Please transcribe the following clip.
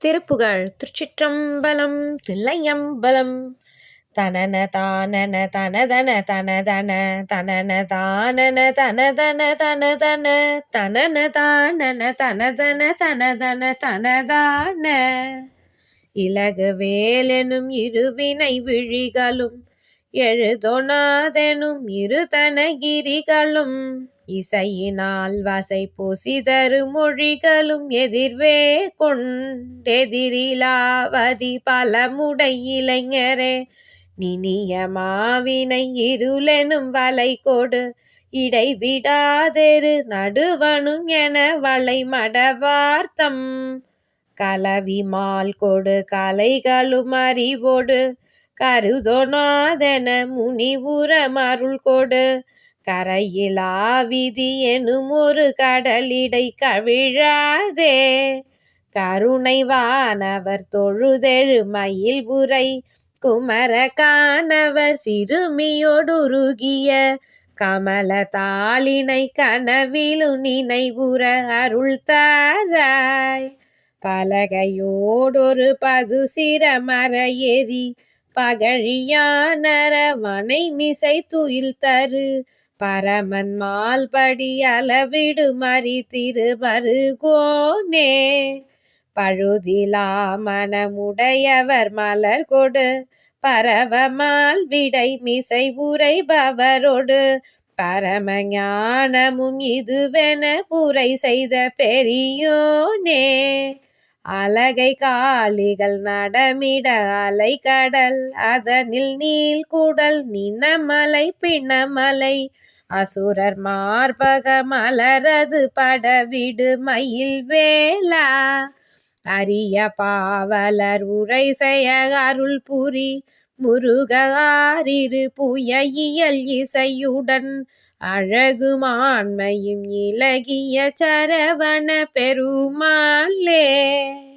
திருப்புகழ். திருச்சிற்றம்பலம். தில்லையம்பலம். தனன தானன தனதன தனதன தனன தானன தனதன தனதன தனன தானன தனதன தனதன தனதான. இலகு வேலெனும் இருவினை விழிகளும் எழுதொணாதெனும் இருதனகிரிகளும் இசையினால் வசை பொசிதரு மொழிகளும் எதிர்வே கொண்டெதிரிலாவதி பலமுடை இளைஞரே நினிய மாவினை இருளெனும் வலை கொடு இடைவிடாதெரு நடுவனும் என வளை மடவார்த்தம் கலவிமால் கொடு கலைகளும் அறிவொடு கருதொணாதென முனிவுர மருள் கொடு கரையிலா விதி எனும் ஒரு கடலிடை கவிழாதே கருணை வானவர் தொழுதெழு மயில் உரை குமர கானவர் சிறுமியொடுருகிய கமல தாளினை கனவிலு நினைவுற அருள் தாராய் பலகையோடொரு பதுசிர மர எரி பகழியானர வனைமிசை துயில் தரு பரமன் மால்படி அளவிடு மறி திருமருகோனே பழுதிலா மனமுடையவர் மலர் கொடு பரவமால் விடை மிசை உரைபவரொடு பரம ஞானமும் இதுவென புரை செய்த பெரியோனே அலகை காளிகள் நடமிட அலை கடல் அதனில் நீள் குடல் நினமலை பிணமலை அசுரர் மார்பக மலரது படவிடு மயில் வேலா அரிய பாவலர் உரை செய்ய அருள் புரி முருகாரிரு புய இயல் இசையுடன் அழகுமான்மையும் இலகிய சரவண பெருமாளே.